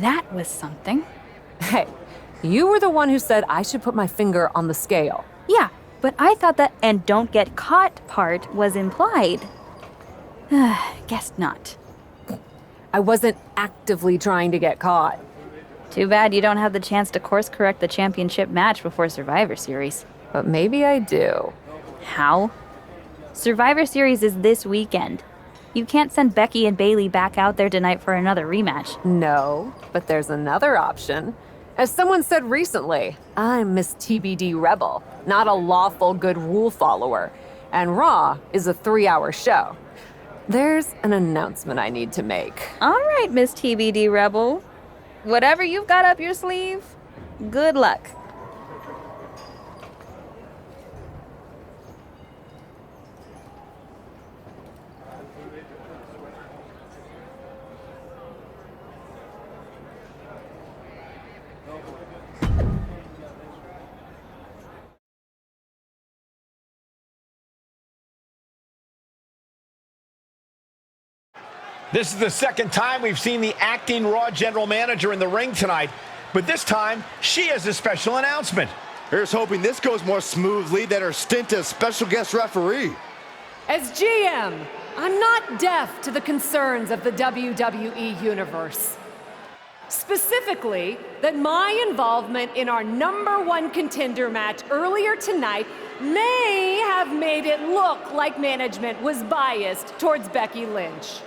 That was something. Hey, you were the one who said I should put my finger on the scale. Yeah, but I thought that "and don't get caught" part was implied. Guess not. I wasn't actively trying to get caught. Too bad you don't have the chance to course correct the championship match before Survivor Series. But maybe I do. How? Survivor Series is this weekend. You can't send Becky and Bailey back out there tonight for another rematch. No, but there's another option. As someone said recently, I'm Miss TBD Rebel, not a lawful good rule follower. And Raw is a 3-hour show. There's an announcement I need to make. All right, Miss TBD Rebel. Whatever you've got up your sleeve, good luck. This is the second time we've seen the acting Raw general manager in the ring tonight, but this time she has a special announcement. Here's hoping this goes more smoothly than her stint as special guest referee. As GM, I'm not deaf to the concerns of the WWE Universe. Specifically, that my involvement in our #1 contender match earlier tonight may have made it look like management was biased towards Becky Lynch.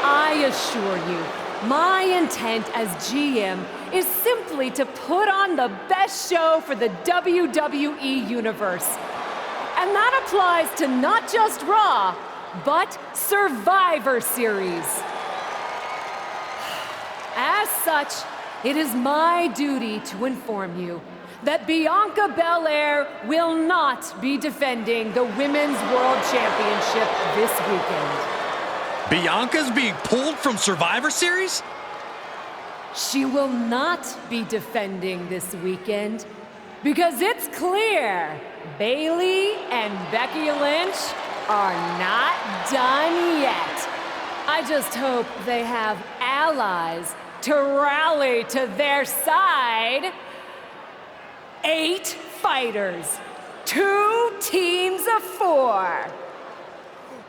I assure you, my intent as GM is simply to put on the best show for the WWE Universe. And that applies to not just Raw, but Survivor Series. As such, it is my duty to inform you that Bianca Belair will not be defending the Women's World Championship this weekend. Bianca's being pulled from Survivor Series? She will not be defending this weekend because it's clear Bailey and Becky Lynch are not done yet. I just hope they have allies to rally to their side. 8 fighters, 2 teams of 4.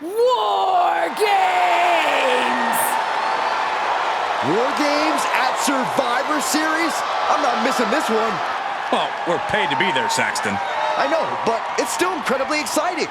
War Games! War Games at Survivor Series? I'm not missing this one. Well, we're paid to be there, Saxton. I know, but it's still incredibly exciting.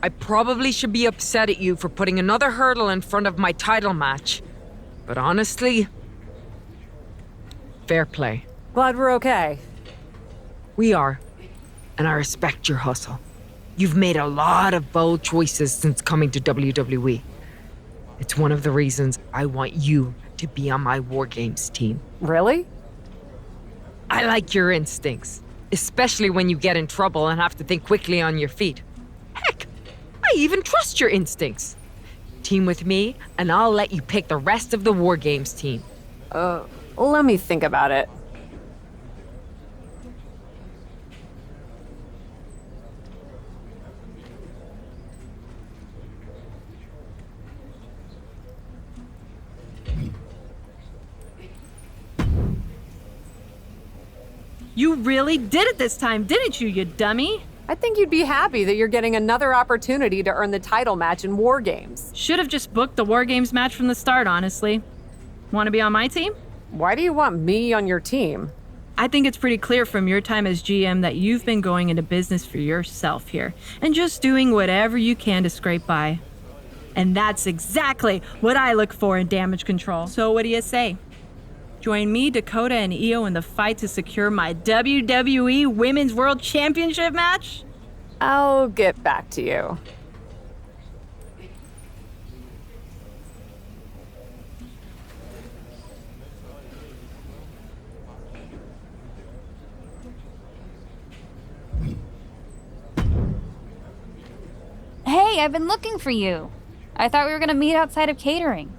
I probably should be upset at you for putting another hurdle in front of my title match. But honestly, fair play. Glad we're okay. We are, and I respect your hustle. You've made a lot of bold choices since coming to WWE. It's one of the reasons I want you to be on my War Games team. Really? I like your instincts, especially when you get in trouble and have to think quickly on your feet. Heck, I even trust your instincts. Team with me, and I'll let you pick the rest of the War Games team. Let me think about it. You really did it this time, didn't you, you dummy? I think you'd be happy that you're getting another opportunity to earn the title match in War Games. Should have just booked the War Games match from the start, honestly. Want to be on my team? Why do you want me on your team? I think it's pretty clear from your time as GM that you've been going into business for yourself here and just doing whatever you can to scrape by. And that's exactly what I look for in damage control. So what do you say? Join me, Dakota, and Io in the fight to secure my WWE Women's World Championship match? I'll get back to you. Hey, I've been looking for you. I thought we were gonna meet outside of catering.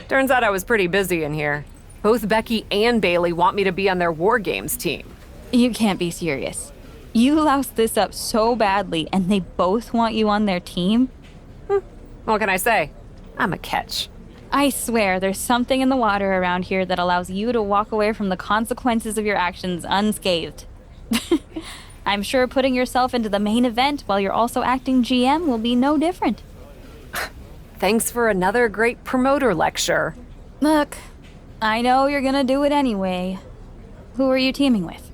Turns out I was pretty busy in here. Both Becky and Bailey want me to be on their War Games team. You can't be serious. You loused this up so badly, and they both want you on their team? What can I say? I'm a catch. I swear, there's something in the water around here that allows you to walk away from the consequences of your actions unscathed. I'm sure putting yourself into the main event while you're also acting GM will be no different. Thanks for another great promoter lecture. Look, I know you're gonna do it anyway. Who are you teaming with?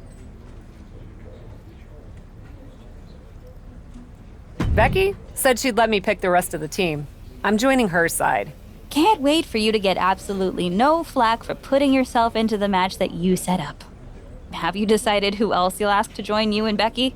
Becky said she'd let me pick the rest of the team. I'm joining her side. Can't wait for you to get absolutely no flack for putting yourself into the match that you set up. Have you decided who else you'll ask to join you and Becky?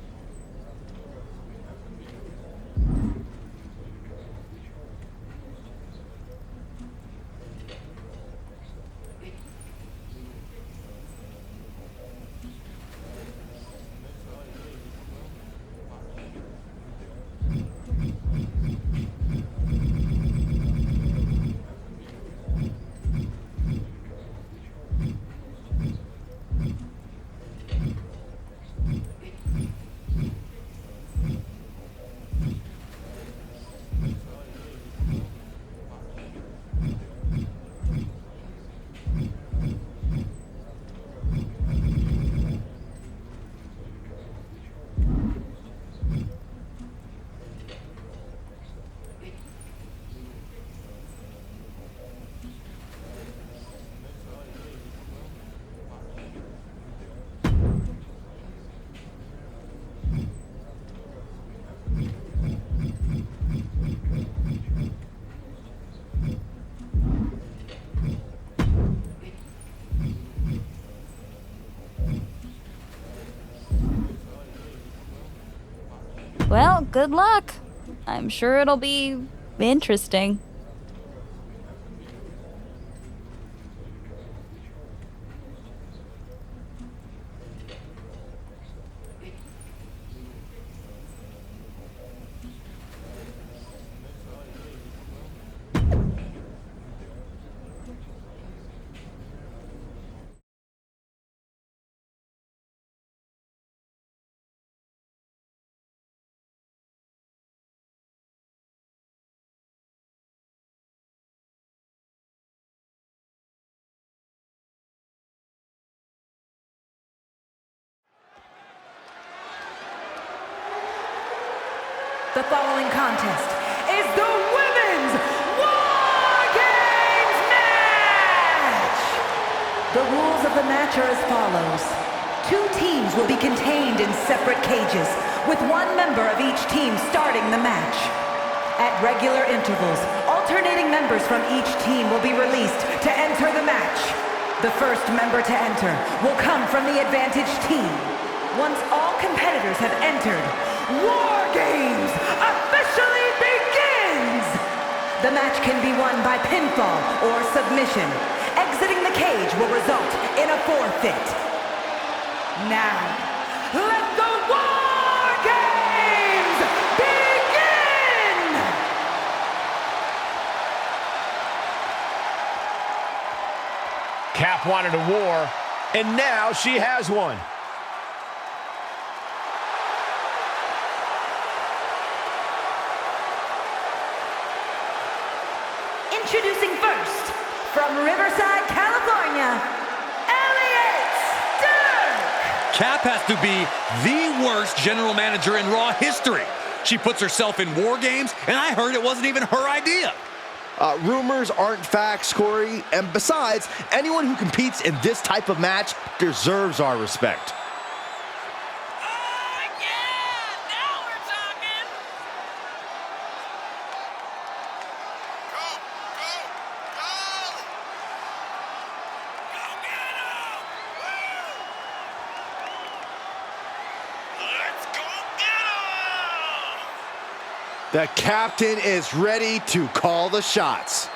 Well, good luck. I'm sure it'll be interesting. The following contest is the Women's War Games match! The rules of the match are as follows. 2 teams will be contained in separate cages, with 1 member of each team starting the match. At regular intervals, alternating members from each team will be released to enter the match. The first member to enter will come from the advantaged team. Once all competitors have entered, War Games officially begins! The match can be won by pinfall or submission. Exiting the cage will result in a forfeit. Now, let the War Games begin! Cap wanted a war, and now she has one. Introducing first, from Riverside, California, Cap has to be the worst general manager in Raw history. She puts herself in War Games, and I heard it wasn't even her idea. Rumors aren't facts, Corey. And besides, anyone who competes in this type of match deserves our respect. The captain is ready to call the shots.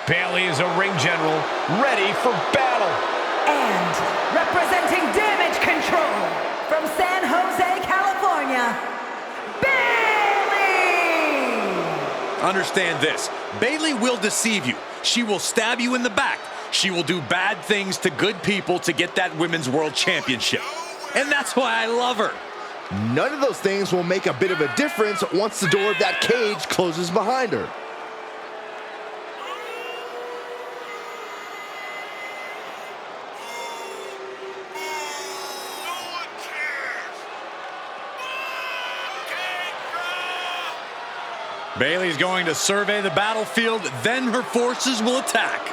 Bayley is a ring general, ready for battle. And representing Damage Control from San Jose, California, Bayley! Understand this. Bayley will deceive you. She will stab you in the back. She will do bad things to good people to get that Women's World Championship. And that's why I love her. None of those things will make a bit of a difference once the door of that cage closes behind her. Bayley's going to survey the battlefield, then her forces will attack.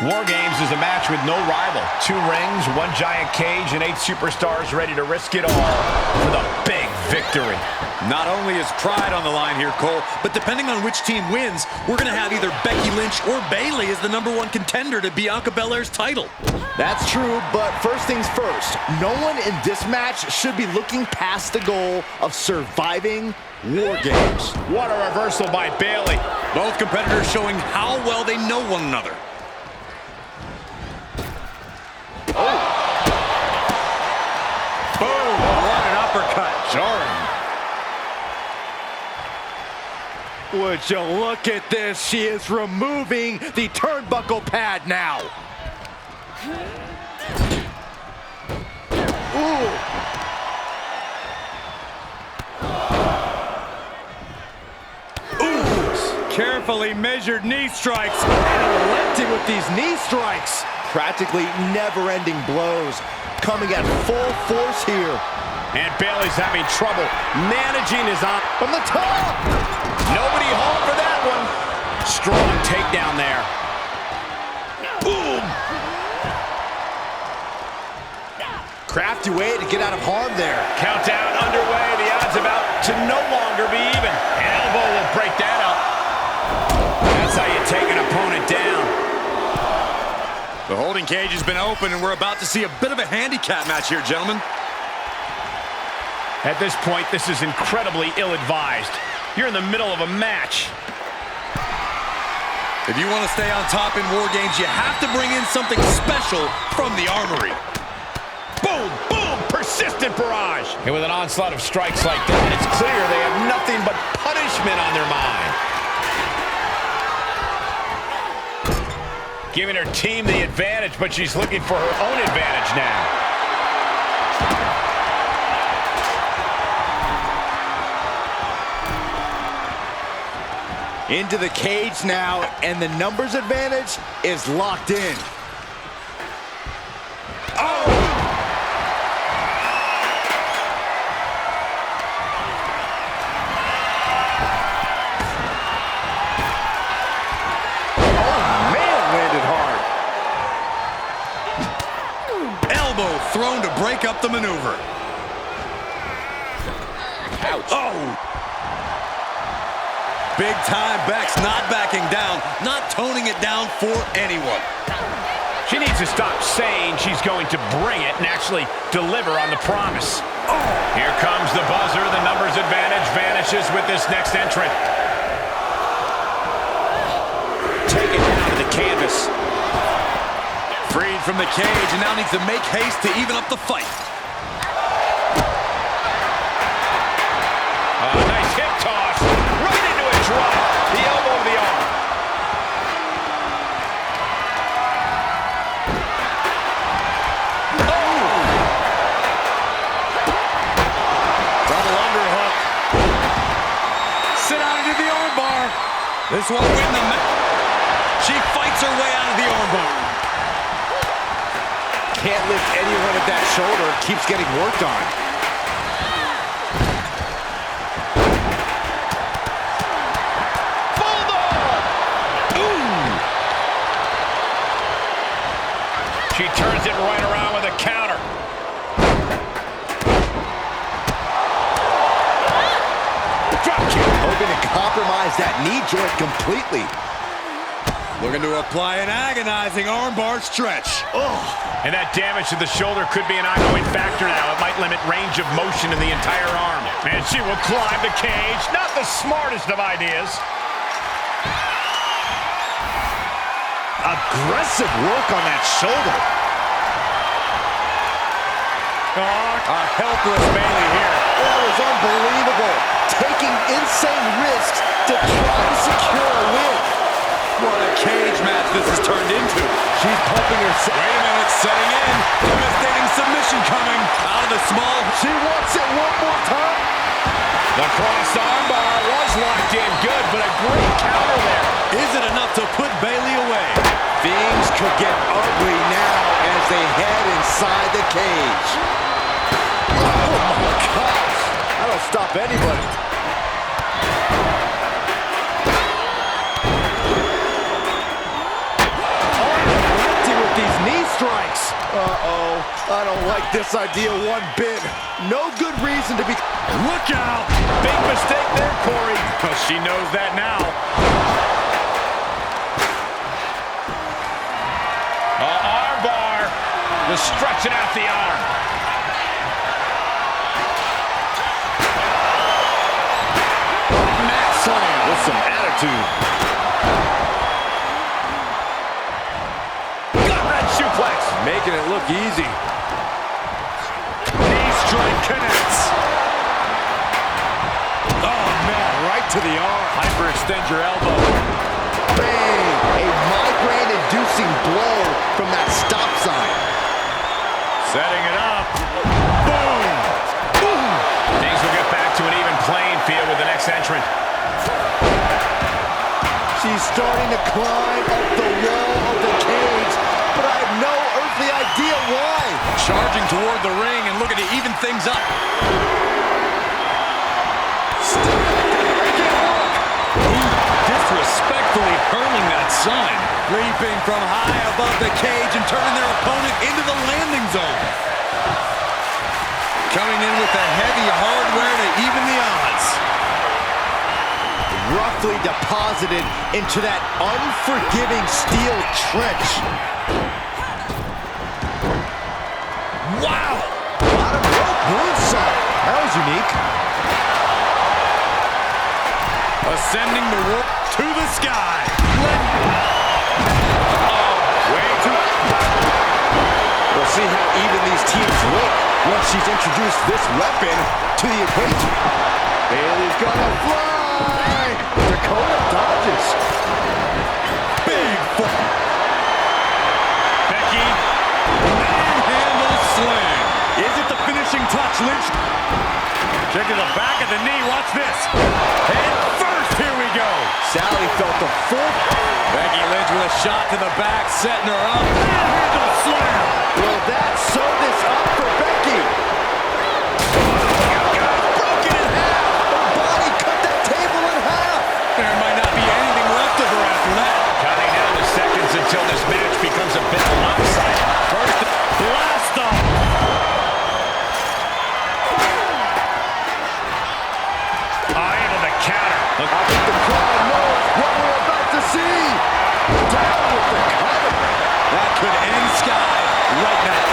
War Games is a match with no rival. 2 rings, 1 giant cage, and 8 superstars ready to risk it all for the big victory. Not only is pride on the line here, Cole, but depending on which team wins, we're going to have either Becky Lynch or Bayley as the #1 contender to Bianca Belair's title. That's true, but first things first, no one in this match should be looking past the goal of surviving War Games. What a reversal by Bayley. Both competitors showing how well they know one another. Boom, what an uppercut. Jarring. Would you look at this? She is removing the turnbuckle pad now. Ooh. Carefully measured knee strikes. Relenting with these knee strikes. Practically never-ending blows coming at full force here. And Bayley's having trouble managing his arm. From the top! Nobody home for that one. Strong takedown there. Boom! Crafty way to get out of harm there. Countdown underway. The odds about to no longer be even. Elbow will break that up. That's how you take an opponent down. The holding cage has been open, and we're about to see a bit of a handicap match here, gentlemen. At this point, this is incredibly ill-advised. You're in the middle of a match. If you want to stay on top in War Games, you have to bring in something special from the armory. Boom, boom, persistent barrage. And with an onslaught of strikes like that, it's clear they have nothing but punishment on their mind. Giving her team the advantage, but she's looking for her own advantage now. Into the cage now, and the numbers advantage is locked in. Thrown to break up the maneuver. Ouch. Oh! Big time Bex not backing down, not toning it down for anyone. She needs to stop saying she's going to bring it and actually deliver on the promise. Oh. Here comes the buzzer. The numbers advantage vanishes with this next entrant. Take it down to the canvas. Freed from the cage and now needs to make haste to even up the fight. Nice hip toss. Right into a drop. The elbow of the arm. This won't win the match. She fights her way out of the armbar. Can't lift anyone at that shoulder. Keeps getting worked on. She turns it right around with a counter. Drop kick. Hoping to compromise that knee joint completely. Looking to apply an agonizing armbar stretch. Oh. And that damage to the shoulder could be an ongoing factor now. It might limit range of motion in the entire arm. And she will climb the cage. Not the smartest of ideas. Aggressive work on that shoulder. A helpless Bayley here. That was unbelievable. Taking insane risks to try to secure a win. What a cage match this has turned into. She's pumping herself. Wait a minute, setting in. Devastating submission coming. Out of the small. She wants it one more time. The cross armbar was locked in good, but a great counter there. Is it enough to put Bayley away? Things could get ugly now as they head inside the cage. Oh my gosh. That'll stop anybody. With these knee strikes. Uh-oh. I don't like this idea one bit. No good reason to be... Look out! Big mistake there, Corey. Well, she knows that now. Arm bar. Just stretching out the arm. Mat slam with some attitude. Suplex. Making it look easy. Knee strike connects. Oh, man, right to the arm. Hyperextend your elbow. Bang! A migraine-inducing blow from that stop sign. Setting it up. Boom! Boom! Things will get back to an even playing field with the next entrant. She's starting to climb up the wall of the cage, but I have no earthly idea why. Charging toward the ring and looking to even things up. Disrespectfully hurling that sign. Leaping from high above the cage and turning their opponent into the landing zone. Coming in with the heavy hardware to even the odds. Roughly deposited into that unforgiving steel trench. Wow! Bottom rope moonsault. That was unique. Ascending the rope to the sky. Way too... We'll see how even these teams look once she's introduced this weapon to the equation. Bayley's gonna fly. Dakota dodges. Big foot. Becky. Manhandle slam. Is it the finishing touch, Lynch? Check to the back of the knee. Watch this. Head first. Here we go. Sally felt the full... Becky Lynch with a shot to the back, setting her up. Manhandle slam. Will that sew this up for Becky? Broken in half. Her body cut that table in half. There might not be anything left of her after that. Counting down the seconds until this match becomes a bit lopsided. First, blast off. Able to counter. I think the crowd knows what we're about to see. Down with the cover. That could end Sky right now.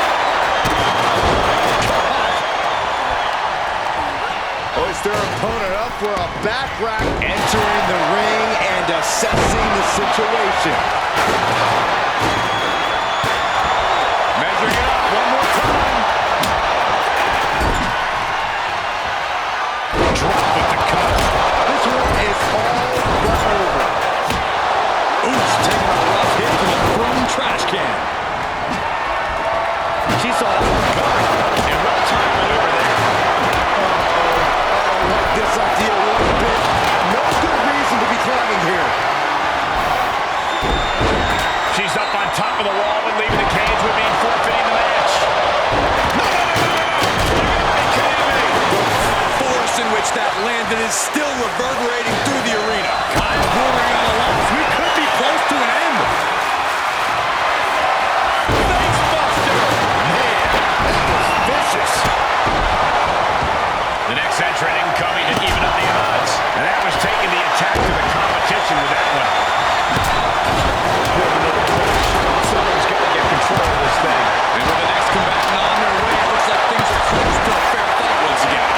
Hoist their opponent up for a back rack. Entering the ring and assessing the situation. Measuring it up one more time. Drop with the cover. This one is all but over. Ooh, she's taking a rough hit from a thrown trash can. She saw that one coming. And well-timed maneuver there. I don't like this idea one bit. No good reason to be climbing here. punch that landed is still reverberating through the arena. Kyle bordering on a loss. We could be close to an end. Face buster. Man, that was vicious. The next entrant incoming to even up the odds. And that was taking the attack to the competition with that one. Someone's got to get control of this thing. And with the next combatant on their way, it looks like things are close to a fair fight once again.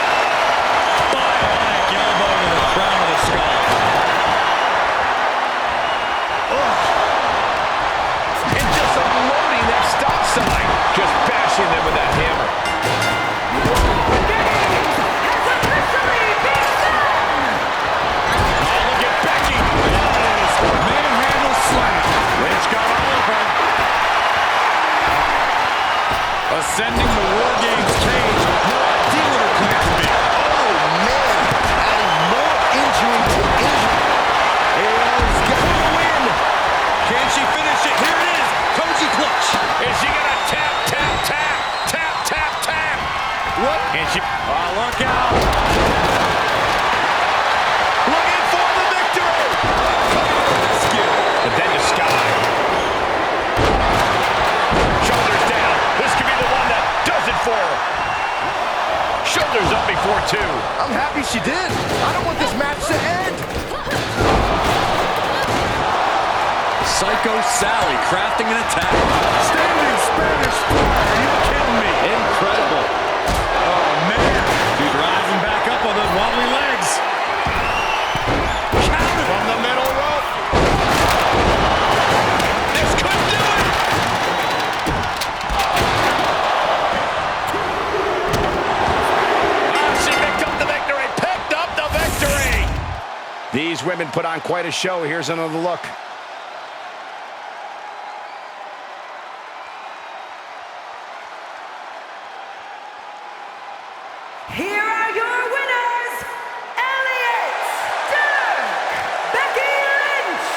Bionic elbow to the crown of the skull. And just unloading that stop sign. Just bashing them with that hammer. Ascending the War Games cage. No idea what her plans will be. Oh, man. Adding more injury to injury. Ao's got the win. Can she finish it? Here it is. Koji clutch. Is she going to tap, tap, tap, tap, tap, tap? What? And she... Oh, look out. Looking for the victory. Rescue. But then to Sky. Shoulders down. This could be the one that does it for her. Shoulders up before two. I'm happy she did. I don't want this match to end. Psycho Sally crafting an attack. Standing Spanish fly. Are you kidding me? Incredible. Oh, man. She's rising back up on those wobbly legs. Counter from the middle rope. This could do it. She picked up the victory. Picked up the victory. These women put on quite a show. Here's another look. Here are your winners, Elliot Stark, Becky Lynch,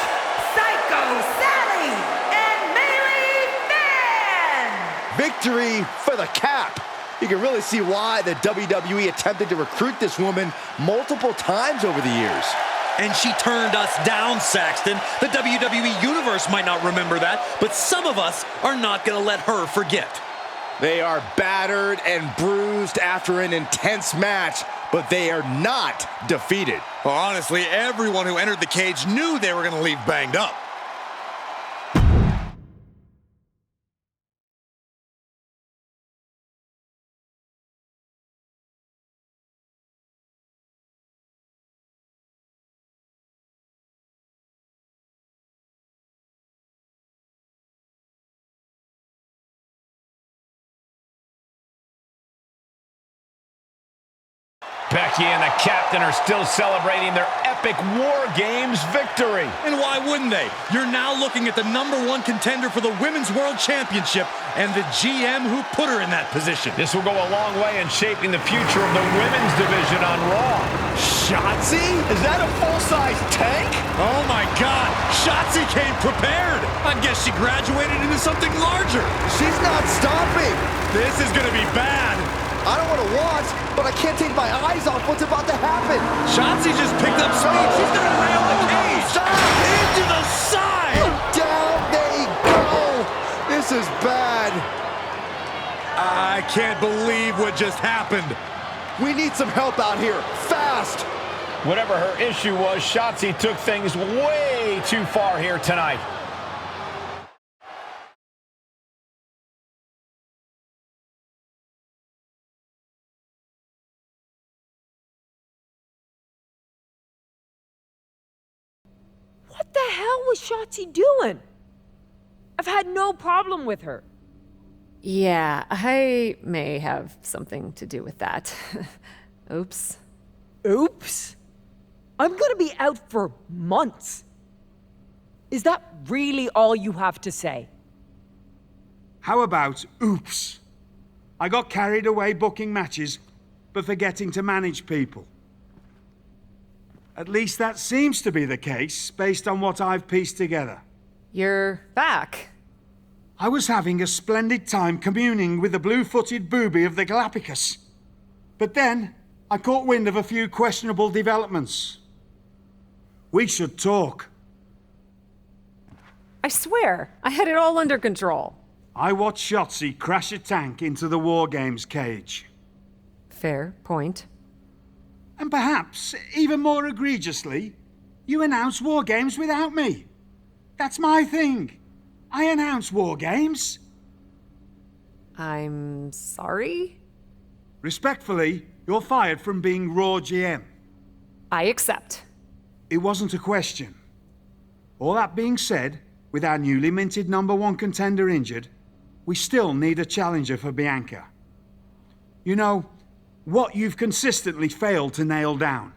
Psycho Sally, and Melee Fan. Victory for the cap. You can really see why the WWE attempted to recruit this woman multiple times over the years. And she turned us down, Saxton. The WWE Universe might not remember that, but some of us are not going to let her forget. They are battered and bruised after an intense match, but they are not defeated. Well, honestly, everyone who entered the cage knew they were going to leave banged up. Becky and the captain are still celebrating their epic War Games victory. And why wouldn't they? You're now looking at the #1 contender for the Women's World Championship and the GM who put her in that position. This will go a long way in shaping the future of the women's division on Raw. Shotzi? Is that a full-size tank? Oh my God, Shotzi came prepared. I guess she graduated into something larger. She's not stopping. This is gonna be bad. I don't want to watch, but I can't take my eyes off what's about to happen. Shotzi just picked up speed. She's gonna rail the cage. Stop! Into the side. Down they go. This is bad. I can't believe what just happened. We need some help out here, fast. Whatever her issue was, Shotzi took things way too far here tonight. What the hell was Shotzi doing? I've had no problem with her. Yeah, I may have something to do with that. Oops. Oops. I'm gonna be out for months. Is that really all you have to say? How about oops? I got carried away booking matches, but forgetting to manage people. At least that seems to be the case, based on what I've pieced together. You're back. I was having a splendid time communing with the blue-footed booby of the Galapagos. But then, I caught wind of a few questionable developments. We should talk. I swear, I had it all under control. I watched Shotzi crash a tank into the War Games cage. Fair point. And perhaps, even more egregiously, you announce War Games without me. That's my thing. I announce War Games. I'm sorry? Respectfully, you're fired from being Raw GM. I accept. It wasn't a question. All that being said, with our newly minted #1 contender injured, we still need a challenger for Bianca. You know, what you've consistently failed to nail down.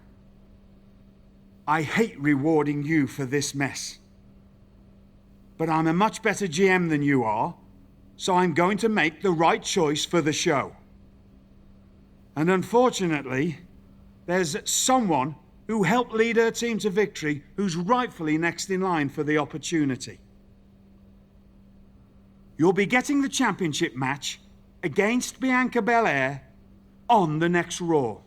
I hate rewarding you for this mess. But I'm a much better GM than you are, so I'm going to make the right choice for the show. And unfortunately, there's someone who helped lead her team to victory who's rightfully next in line for the opportunity. You'll be getting the championship match against Bianca Belair on the next Raw.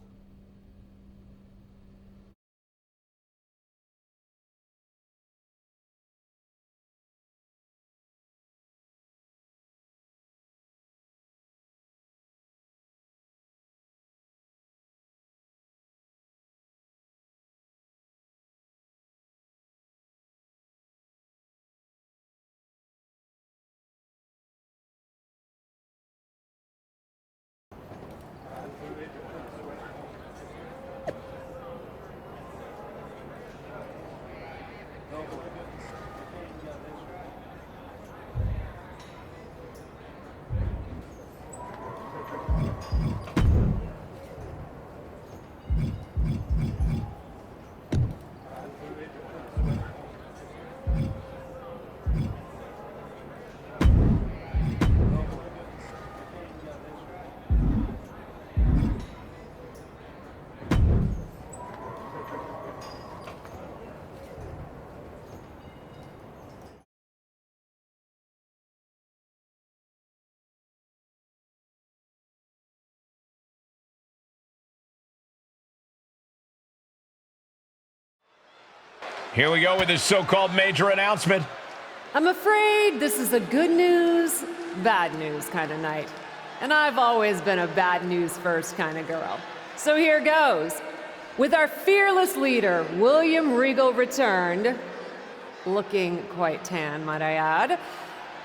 Here we go with this so-called major announcement. I'm afraid this is a good news, bad news kind of night. And I've always been a bad news first kind of girl. So here goes. With our fearless leader, William Regal, returned, looking quite tan, might I add,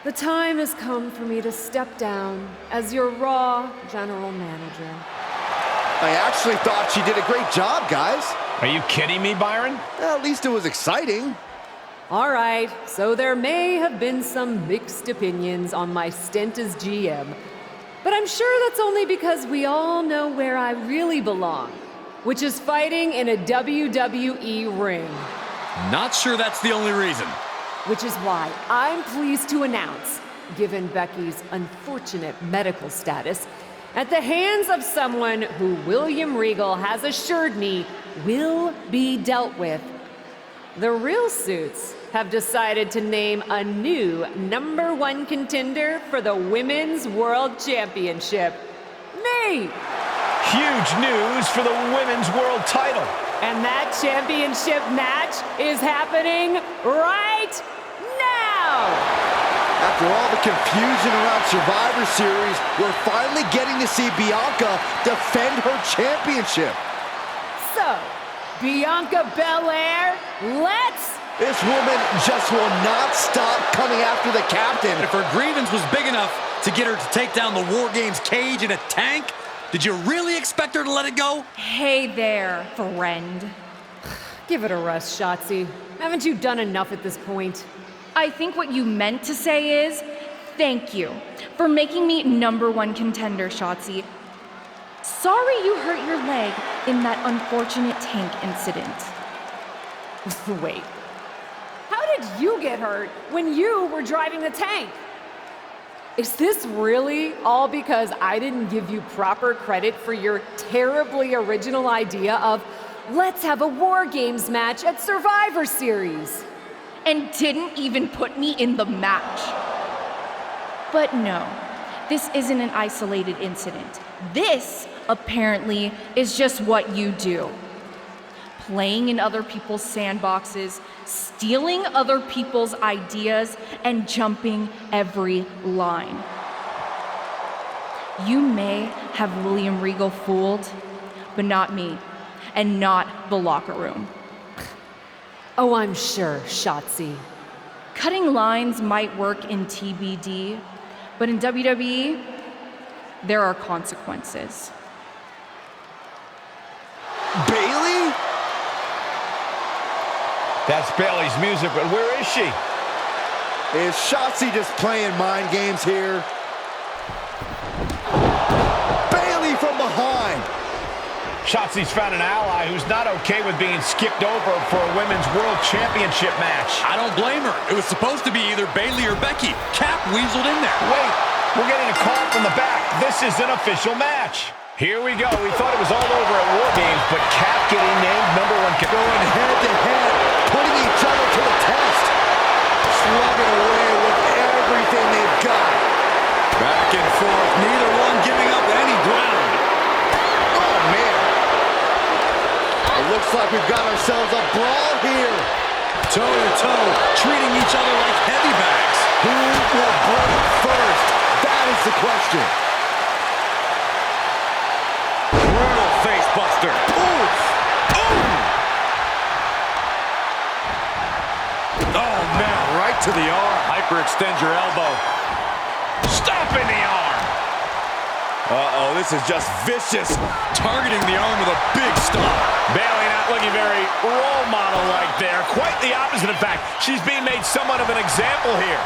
the time has come for me to step down as your Raw General Manager. I actually thought she did a great job, guys. Are you kidding me, Byron? At least it was exciting. All right, so there may have been some mixed opinions on my stint as GM, but I'm sure that's only because we all know where I really belong, which is fighting in a WWE ring. Not sure that's the only reason. Which is why I'm pleased to announce, given Becky's unfortunate medical status, at the hands of someone who William Regal has assured me will be dealt with, the Real Suits have decided to name a new #1 contender for the Women's World Championship. Me! Huge news for the Women's World title. And that championship match is happening right now! After all the confusion around Survivor Series, we're finally getting to see Bianca defend her championship. So, Bianca Belair, let's... This woman just will not stop coming after the captain. If her grievance was big enough to get her to take down the War Games cage in a tank, did you really expect her to let it go? Hey there, friend. Give it a rest, Shotzi. Haven't you done enough at this point? I think what you meant to say is, thank you for making me #1 contender, Shotzi. Sorry you hurt your leg in that unfortunate tank incident. Wait. How did you get hurt when you were driving the tank? Is this really all because I didn't give you proper credit for your terribly original idea of let's have a War Games match at Survivor Series? And didn't even put me in the match. But no, this isn't an isolated incident. This apparently, is just what you do. Playing in other people's sandboxes, stealing other people's ideas, and jumping every line. You may have William Regal fooled, but not me, and not the locker room. Oh, I'm sure, Shotzi. Cutting lines might work in TBD, but in WWE, there are consequences. Bailey? That's Bailey's music, but where is she? Is Shotzi just playing mind games here? Bailey from behind. Shotzi's found an ally who's not okay with being skipped over for a women's world championship match. I don't blame her. It was supposed to be either Bailey or Becky. Cap weaseled in there. Wait, we're getting a call from the back. This is an official match. Here we go. We thought it was all over at War Games, but Cap getting named number one. Going head to head, putting each other to the test. Slugging away with everything they've got. Back and forth, neither one giving up any ground. Oh, man. It looks like we've got ourselves a brawl here. Toe to toe, treating each other like heavy bags. Who will break first? That is the question. Brutal face buster. Oof. Ooh. Oh, man, right to the arm. Hyperextend your elbow. Stop in the arm. Uh-oh, this is just vicious. Targeting the arm with a big stomp. Bailey not looking very role model-like there. Quite the opposite, in fact. She's being made somewhat of an example here.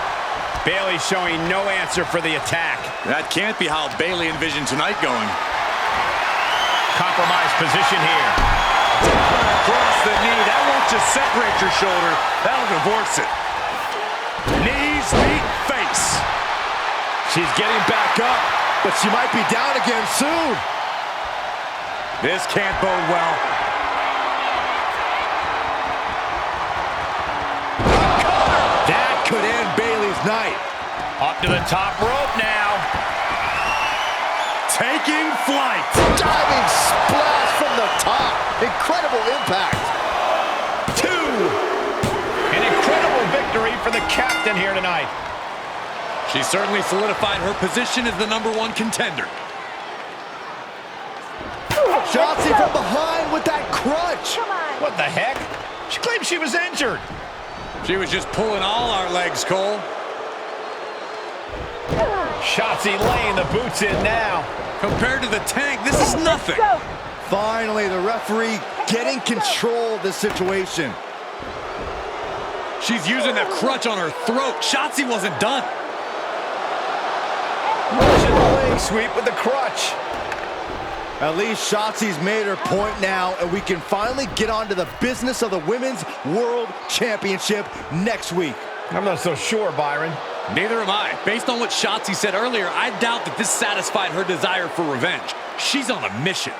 Bailey showing no answer for the attack. That can't be how Bailey envisioned tonight going. Compromised position here. Across the knee. That won't just separate your shoulder. That'll divorce it. Knees meet face. She's getting back up, but she might be down again soon. This can't bode well. That could end Bailey's night. Up to the top rope now. Taking flight. Diving splash from the top. Incredible impact. 2. An incredible victory for the captain here tonight. She certainly solidified her position as the #1 contender. Shotzi from behind with that crutch. What the heck? She claimed she was injured. She was just pulling all our legs, Cole. Shotzi laying the boots in now. Compared to the Tank, this is nothing. Finally, the referee getting control of the situation. She's using that crutch on her throat. Shotzi wasn't done. Russian leg sweep with the crutch. At least Shotzi's made her point now, and we can finally get on to the business of the Women's World Championship next week. I'm not so sure, Byron. Neither am I. Based on what Shotzi said earlier, I doubt that this satisfied her desire for revenge. She's on a mission.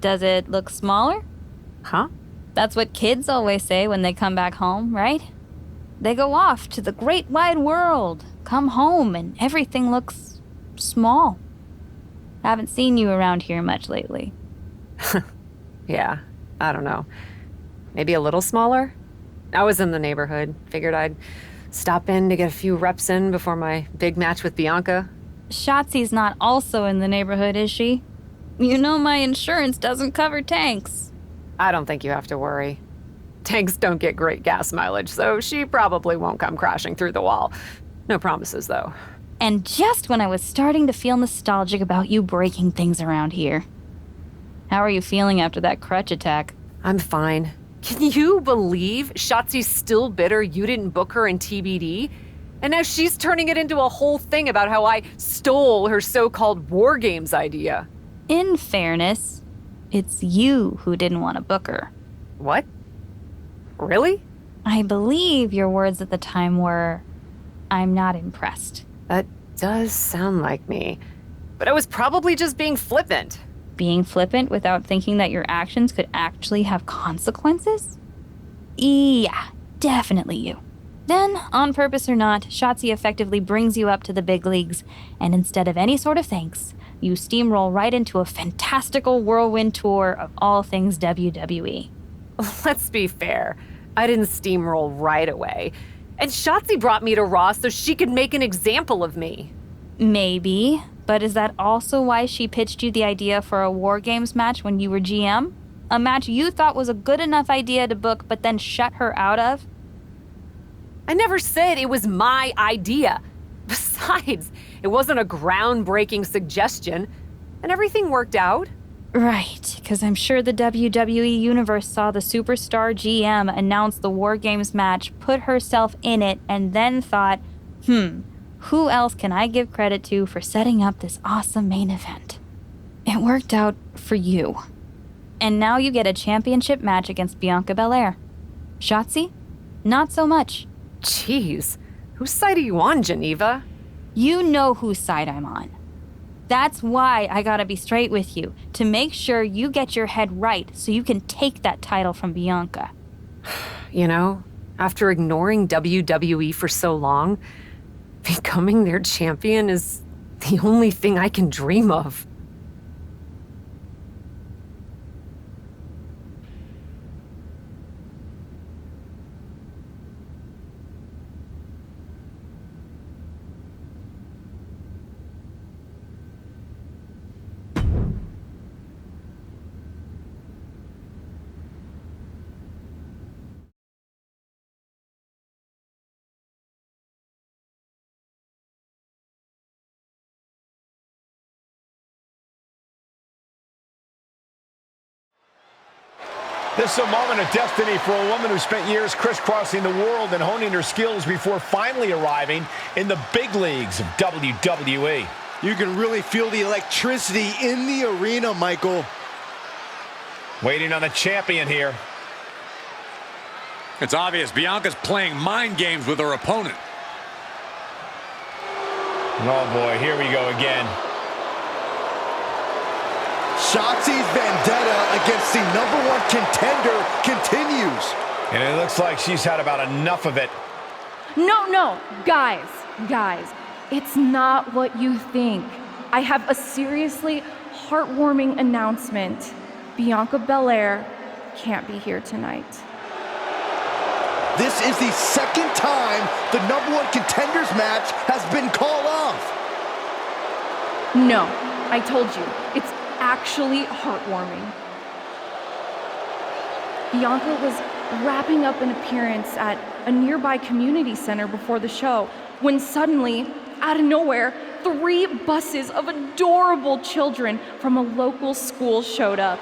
Does it look smaller? Huh? That's what kids always say when they come back home, right? They go off to the great wide world, come home, and everything looks small. Haven't seen you around here much lately. Yeah, I don't know. Maybe a little smaller? I was in the neighborhood. Figured I'd stop in to get a few reps in before my big match with Bianca. Shotzi's not also in the neighborhood, is she? You know my insurance doesn't cover tanks. I don't think you have to worry. Tanks don't get great gas mileage, so she probably won't come crashing through the wall. No promises, though. And just when I was starting to feel nostalgic about you breaking things around here. How are you feeling after that crutch attack? I'm fine. Can you believe Shotzi's still bitter you didn't book her in TBD? And now she's turning it into a whole thing about how I stole her so-called War Games idea. In fairness, it's you who didn't want to book her. What? Really? I believe your words at the time were, "I'm not impressed." That does sound like me. But I was probably just being flippant. Being flippant without thinking that your actions could actually have consequences? Yeah, definitely you. Then, on purpose or not, Shotzi effectively brings you up to the big leagues, and instead of any sort of thanks, you steamroll right into a fantastical whirlwind tour of all things WWE. Let's be fair. I didn't steamroll right away. And Shotzi brought me to Raw so she could make an example of me. Maybe, but is that also why she pitched you the idea for a War Games match when you were GM? A match you thought was a good enough idea to book but then shut her out of? I never said it was my idea. Besides, it wasn't a groundbreaking suggestion, and everything worked out. Right, because I'm sure the WWE Universe saw the superstar GM announce the War Games match, put herself in it, and then thought, who else can I give credit to for setting up this awesome main event? It worked out for you. And now you get a championship match against Bianca Belair. Shotzi? Not so much. Jeez, whose side are you on, Geneva? You know whose side I'm on. That's why I gotta be straight with you, to make sure you get your head right so you can take that title from Bianca. You know, after ignoring WWE for so long, becoming their champion is the only thing I can dream of. This is a moment of destiny for a woman who spent years crisscrossing the world and honing her skills before finally arriving in the big leagues of WWE. You can really feel the electricity in the arena, Michael. Waiting on the champion here. It's obvious Bianca's playing mind games with her opponent. Oh boy, here we go again. Shotzi's vendetta against the #1 contender continues. And it looks like she's had about enough of it. No, guys, it's not what you think. I have a seriously heartwarming announcement. Bianca Belair can't be here tonight. This is the second time the #1 contenders match has been called off. No, I told you, it's actually heartwarming. Bianca was wrapping up an appearance at a nearby community center before the show when suddenly, out of nowhere, 3 buses of adorable children from a local school showed up,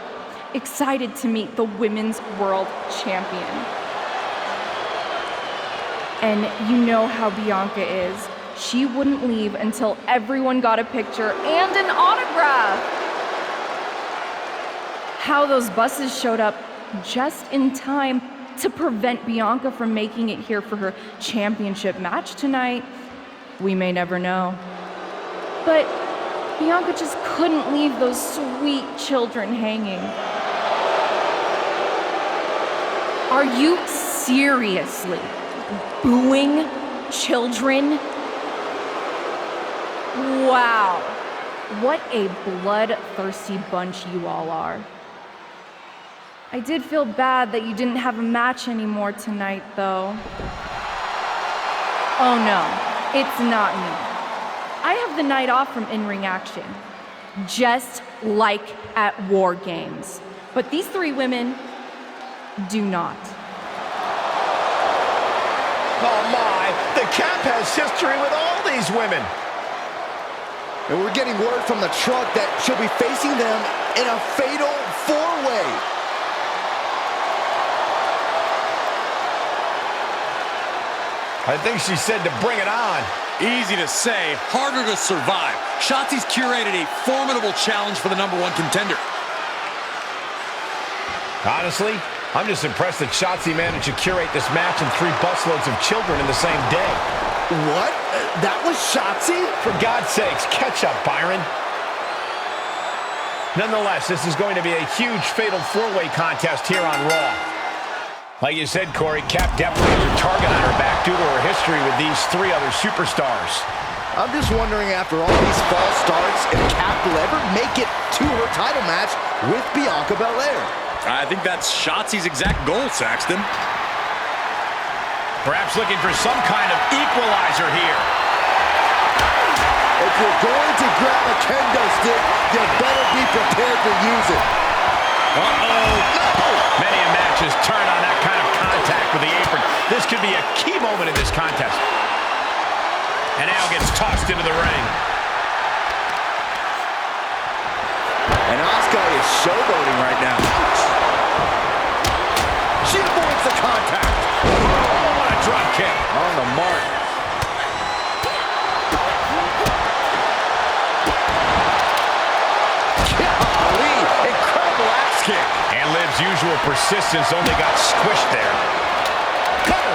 excited to meet the Women's World Champion. And you know how Bianca is. She wouldn't leave until everyone got a picture and an autograph. How those buses showed up just in time to prevent Bianca from making it here for her championship match tonight, we may never know. But Bianca just couldn't leave those sweet children hanging. Are you seriously booing children? Wow, what a bloodthirsty bunch you all are. I did feel bad that you didn't have a match anymore tonight, though. Oh no, it's not me. I have the night off from in-ring action, just like at War Games. But these 3 women do not. Oh, my. The Cap has history with all these women. And we're getting word from the truck that she'll be facing them in a fatal four-way. I think she said to bring it on. Easy to say, harder to survive. Shotzi's curated a formidable challenge for the #1 contender. Honestly, I'm just impressed that Shotzi managed to curate this match and 3 busloads of children in the same day. What? That was Shotzi? For God's sakes, catch up, Byron. Nonetheless, this is going to be a huge fatal 4-way contest here on Raw. Like you said, Corey, Cap definitely has a target on her back due to her history with these 3 other superstars. I'm just wondering, after all these false starts, if Cap will ever make it to her title match with Bianca Belair. I think that's Shotzi's exact goal, Saxton. Perhaps looking for some kind of equalizer here. If you're going to grab a kendo stick, you better be prepared to use it. Uh-oh. No! Many a match has turned on that kind of contact with the apron. This could be a key moment in this contest. And now gets tossed into the ring. And Asuka is showboating right now. She avoids the contact. Oh, what a drop kick. On the mark. Golly, incredible axe kick. And Liv's usual persistence only got squished there. Cover.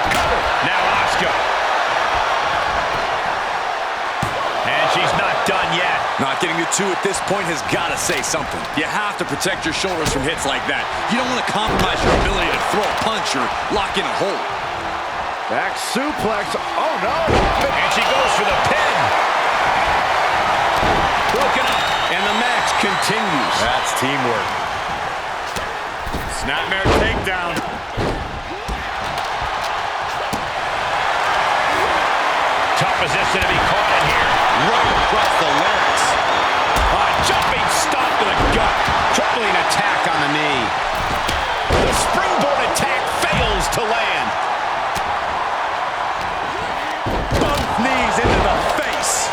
Now Asuka. And she's not done yet. Not getting to 2 at this point has got to say something. You have to protect your shoulders from hits like that. You don't want to compromise your ability to throw a punch or lock in a hold. Back suplex. Oh, no. And she goes for the pin. Broken up. And the match continues. That's teamwork. Snapmare takedown. Tough position to be caught in here. Right across the larynx. Jumping stomp to the gut. Tripling attack on the knee. The springboard attack fails to land. Both knees into the face.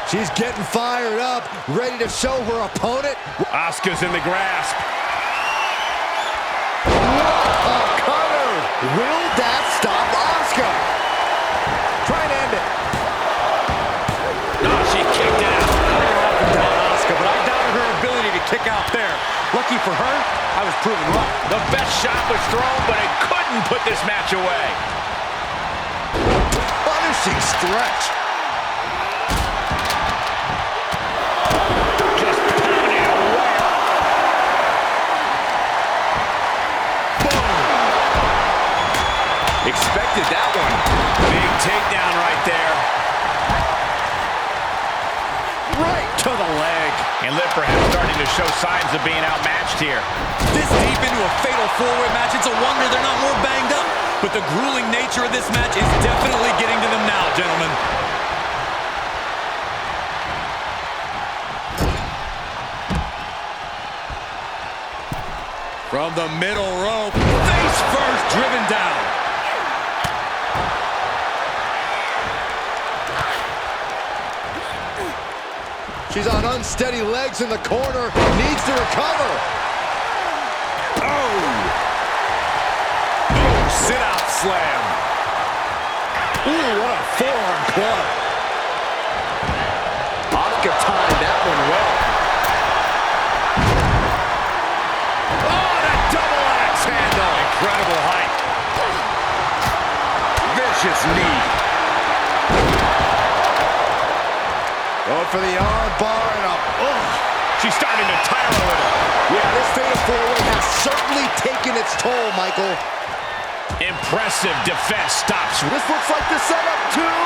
She's getting fired up, ready to show her opponent. Asuka's in the grasp. A cutter. Will that stop Asuka? Try and end it. Oh, she kicked out. Down Asuka, but I doubted her ability to kick out there. Lucky for her, I was proven wrong. The best shot was thrown, but it couldn't put this match away. Punishing stretch. Just pounding away. Boom. Expected that one. Big takedown right there. Right to the leg. And Liv perhaps starting to show signs of being outmatched here. This deep into a fatal 4-way match, it's a wonder they're not more banged up. But the grueling nature of this match is definitely getting to them now, gentlemen. From the middle rope, face first, driven down. She's on unsteady legs in the corner. Needs to recover. Oh, sit-out slam. Ooh, what a forearm club. Asuka timed that one well. Oh, that double axe handle. Incredible height. Vicious knee. Going for the arm bar and a... She's starting to tire a little. Yeah, this fatal 4-way has certainly taken its toll, Michael. Impressive defense stops. This looks like the setup, too.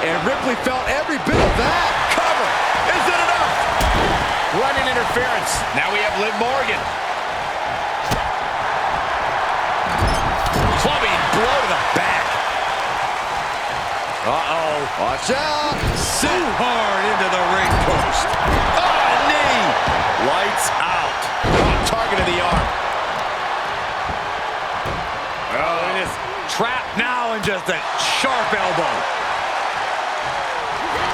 And Ripley felt every bit of that. Cover. Is it enough? Running interference. Now we have Liv Morgan. Clubbing blow to the back. Uh-oh. Watch out. Sit hard into the ring post. Oh, a knee. Lights out. Target targeted the arm. Oh, it is trapped now in just a sharp elbow.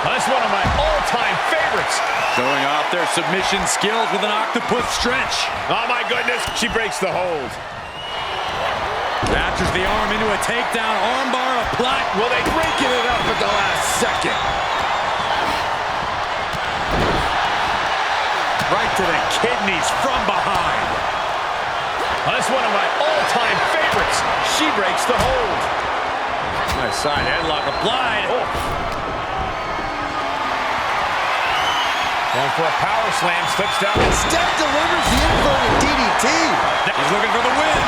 That's one of my all-time favorites. Showing off their submission skills with an octopus stretch. Oh, my goodness. She breaks the hold. Captures the arm into a takedown. Armbar applied. Will they Breaking it up at the last second. right to the kidneys from behind? That's one of my all-time favorites. She breaks the hold. Nice side headlock applied. Oh. Going for a power slam, slips down. Instead delivers the inverted DDT. He's looking for the win.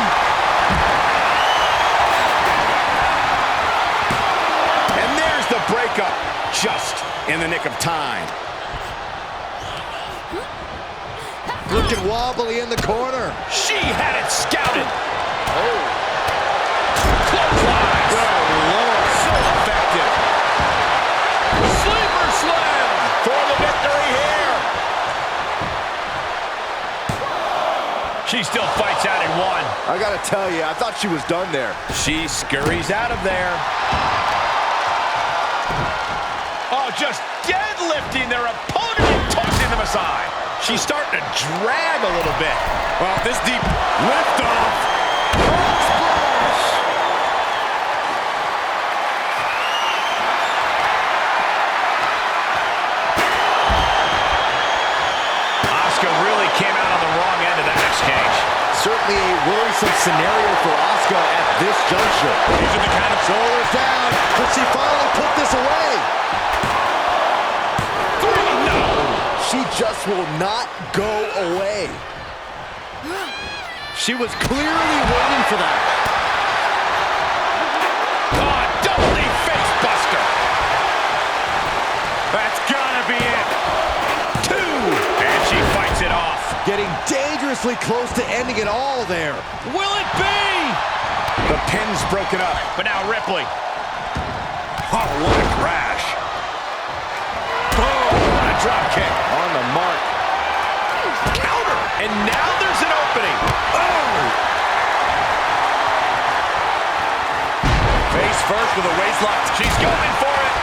And there's the breakup, just in the nick of time. Looking wobbly in the corner. She had it scouted. Oh. Clotheslines. Good Lord. So effective. Sleeper slam for the victory here. She still fights out in one. I gotta tell you, I thought she was done there. She scurries out of there. Oh, just deadlifting their opponent and tossing them aside. She's starting to drag a little bit. Well, this deep lift off. Splash. Asuka really came out on the wrong end of that exchange. Certainly a worrisome scenario for Asuka at this juncture. These are the kind of Shoulders down. Could she finally put this away? She just will not go away. She was clearly waiting for that. Oh, double knee face buster. That's gotta be it. 2. And she fights it off. Getting dangerously close to ending it all there. Will it be? The pin's broken up, but now Ripley. Oh, what a crash. Oh, what a drop kick. On the mark. Counter. And now there's an opening. Oh. Face first with a waistlock. She's going for it.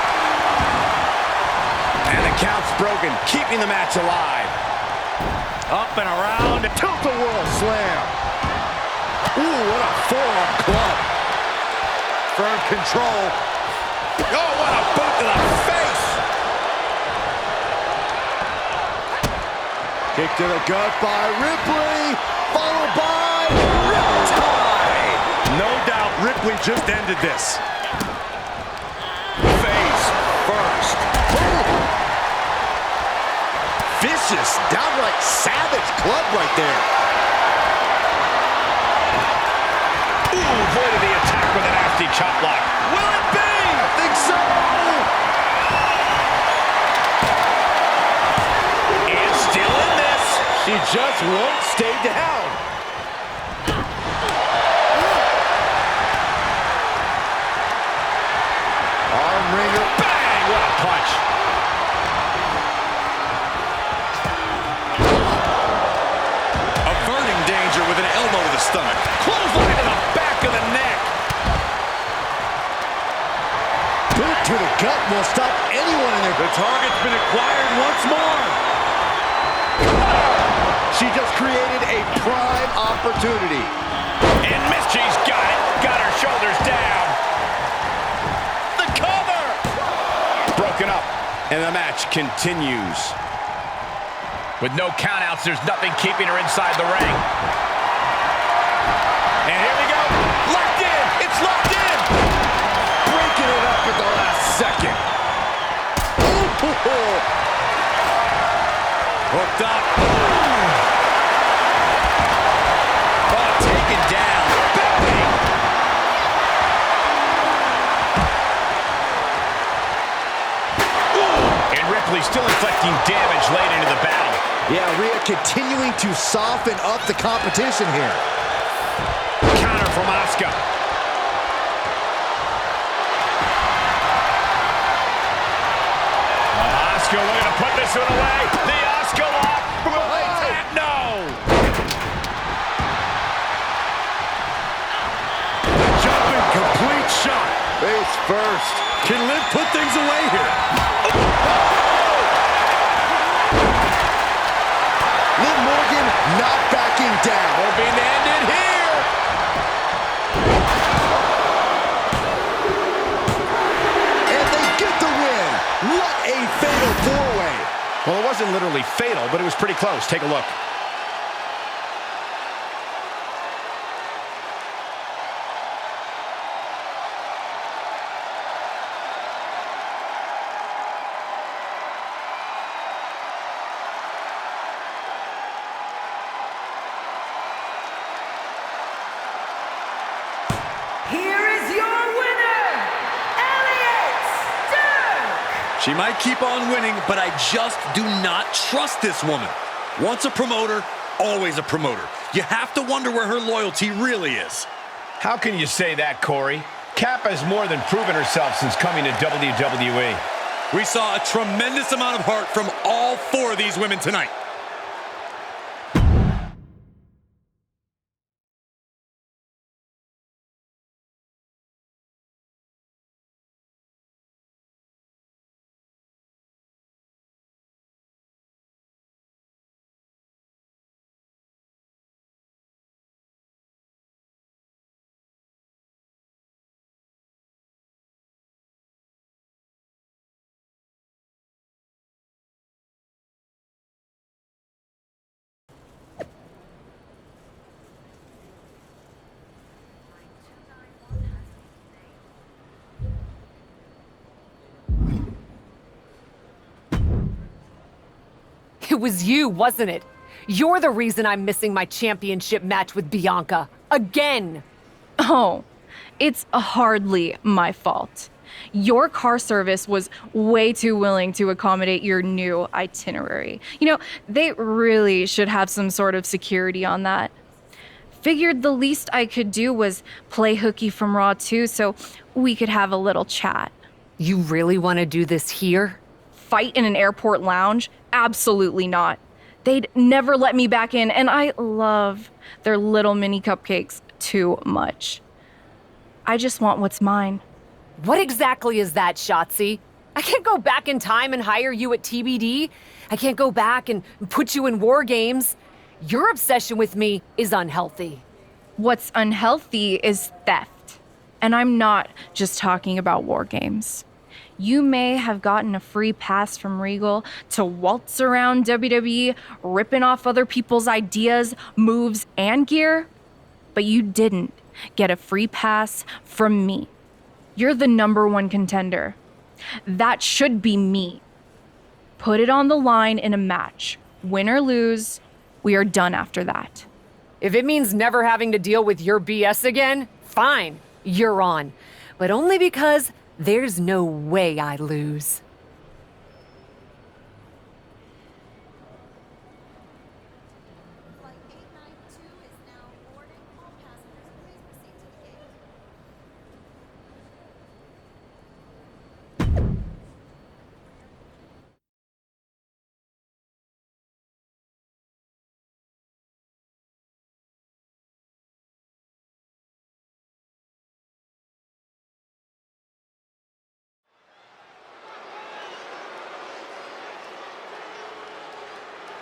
And the count's broken, keeping the match alive. Up and around. Tilt-a-whirl slam. Ooh, what a forearm club. Firm control. Oh, what a boot to the face. Kick to the gut by Ripley. Followed by Riptide. No doubt Ripley just ended this. Face first. Vicious, downright savage club right there. Ooh, avoided the attack with a nasty chop block. Will it be? I think so. And still in this. She just won't stay down. Arm wringer. Bang! What a punch. Averting danger with an elbow to the stomach. Clothesline to the back of the neck. Boot to the gut will stop anyone in there. The target's been acquired once more. She just created a prime opportunity. And Mischie's got it. Got her shoulders down. The cover. Broken up. And the match continues. With no countouts, there's nothing keeping her inside the ring. And here we go. Locked in. It's locked in. Breaking it up at the last second. Ooh. Hooked up. Oh, taken down. Bang. Ooh. And Ripley still inflicting damage late into the battle. Yeah, Rhea continuing to soften up the competition here. Counter from Asuka. Asuka looking to put this one away. The Asuka lock. Will they tap? No. first. Can Liv put things away here? Liv Morgan not backing down. Hoping to end it here. And they get the win. What a fatal four-way. Well, it wasn't literally fatal, but it was pretty close. Take a look. Here is your winner, Elliot Stark! She might keep on winning, but I just do not trust this woman. Once a promoter, always a promoter. You have to wonder where her loyalty really is. How can you say that, Corey? Kappa has more than proven herself since coming to WWE. We saw a tremendous amount of heart from all four of these women tonight. It was you, wasn't it? You're the reason I'm missing my championship match with Bianca. Again! Oh, it's hardly my fault. Your car service was way too willing to accommodate your new itinerary. You know, they really should have some sort of security on that. Figured the least I could do was play hooky from Raw 2 so we could have a little chat. You really want to do this here? Fight in an airport lounge? Absolutely not. They'd never let me back in, and I love their little mini cupcakes too much. I just want what's mine. What exactly is that, Shotzi? I can't go back in time and hire you at TBD. I can't go back and put you in War Games. Your obsession with me is unhealthy. What's unhealthy is theft. And I'm not just talking about War Games. You may have gotten a free pass from Regal to waltz around WWE, ripping off other people's ideas, moves, and gear, but you didn't get a free pass from me. You're the #1 contender. That should be me. Put it on the line in a match. Win or lose, we are done after that. If it means never having to deal with your BS again, fine, you're on. But only because there's no way I lose.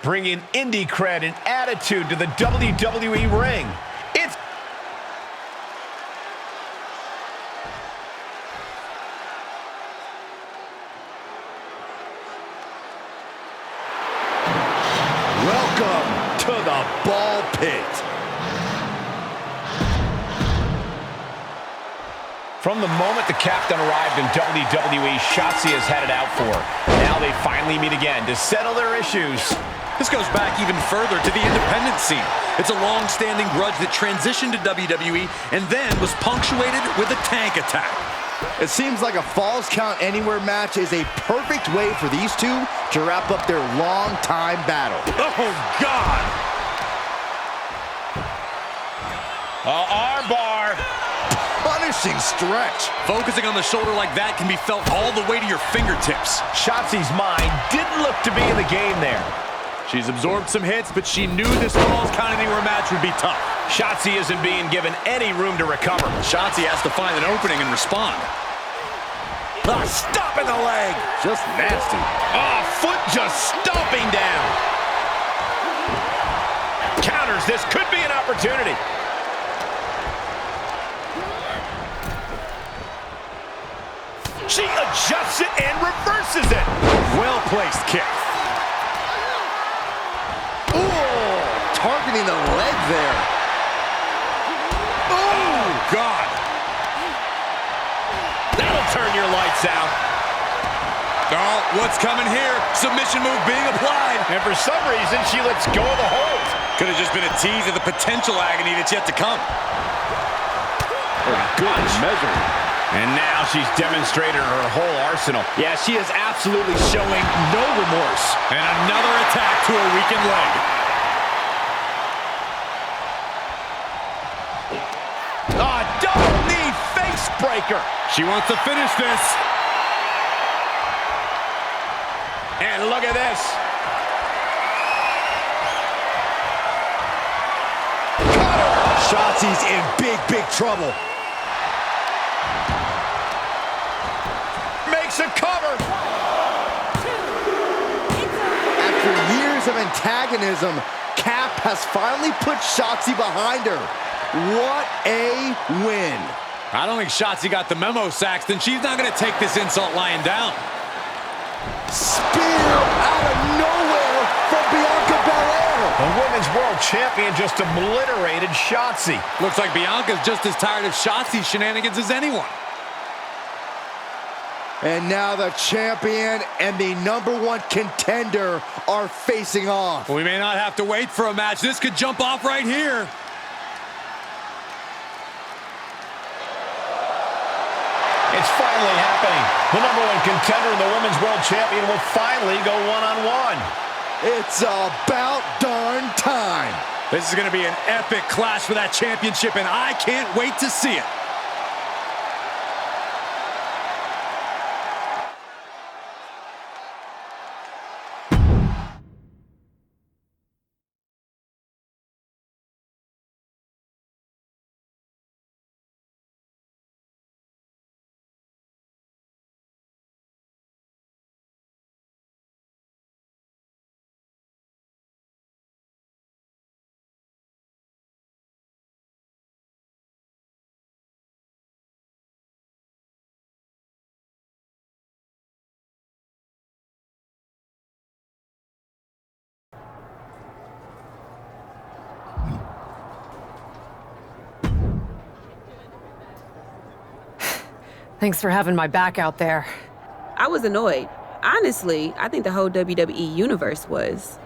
Bringing indie cred and attitude to the WWE ring. It's Welcome to the ball pit. From the moment the captain arrived in WWE, Shotzi has had it out for her. Now they finally meet again to settle their issues. This goes back even further to the independent scene. It's a long-standing grudge that transitioned to WWE and then was punctuated with a tank attack. It seems like a Falls Count Anywhere match is a perfect way for these two to wrap up their long-time battle. Oh, God! Armbar. Punishing stretch. Focusing on the shoulder like that can be felt all the way to your fingertips. Shotzi's mind didn't look to be in the game there. She's absorbed some hits, but she knew this Falls Count Anywhere match would be tough. Shotzi isn't being given any room to recover. Shotzi has to find an opening and respond. Stopping the leg. Just nasty. Oh, foot just stomping down. Counters. This could be an opportunity. She adjusts it and reverses it. Well-placed kick. Ooh, targeting the leg there. Oh, God. That'll turn your lights out. Oh, what's coming here? Submission move being applied. And for some reason, she lets go of the hold. Could have just been a tease of the potential agony that's yet to come. Good measure. And now she's demonstrated her whole arsenal. Yeah, she is absolutely showing no remorse. And another attack to a weakened leg. Double knee face breaker. She wants to finish this. And look at this. Shotzi's in big trouble. Makes a cover. After years of antagonism, Cap has finally put Shotzi behind her. What a win. I don't think Shotzi got the memo, Saxton. She's not going to take this insult lying down. Spear out of nowhere from Bianca Belair. The Women's World Champion just obliterated Shotzi. Looks like Bianca's just as tired of Shotzi's shenanigans as anyone. And now the champion and the #1 contender are facing off. We may not have to wait for a match. This could jump off right here. It's finally happening. The #1 contender and the Women's World Champion will finally go one-on-one. It's about darn time. This is going to be an epic clash for that championship, and I can't wait to see it. Thanks for having my back out there. I was annoyed. Honestly, I think the whole WWE universe was.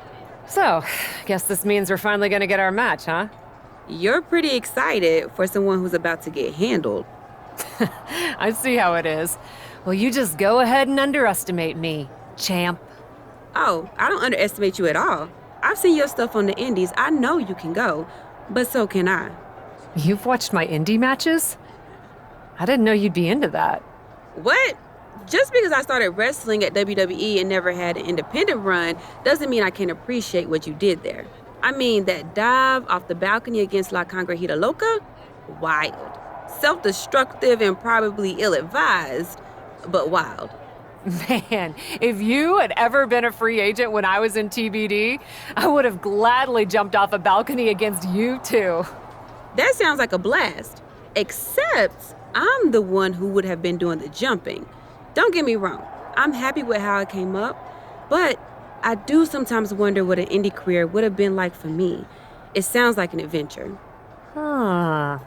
So, guess this means we're finally gonna get our match, huh? You're pretty excited for someone who's about to get handled. I see how it is. Well, you just go ahead and underestimate me, champ. Oh, I don't underestimate you at all. I've seen your stuff on the indies. I know you can go, but so can I. You've watched my indie matches? I didn't know you'd be into that. What? Just because I started wrestling at WWE and never had an independent run doesn't mean I can't appreciate what you did there. I mean, that dive off the balcony against La Congrejita Loca? Wild. Self-destructive and probably ill-advised, but wild. Man, if you had ever been a free agent when I was in TBD, I would have gladly jumped off a balcony against you too. That sounds like a blast. Except I'm the one who would have been doing the jumping. Don't get me wrong, I'm happy with how it came up, but I do sometimes wonder what an indie career would have been like for me. It sounds like an adventure. Huh.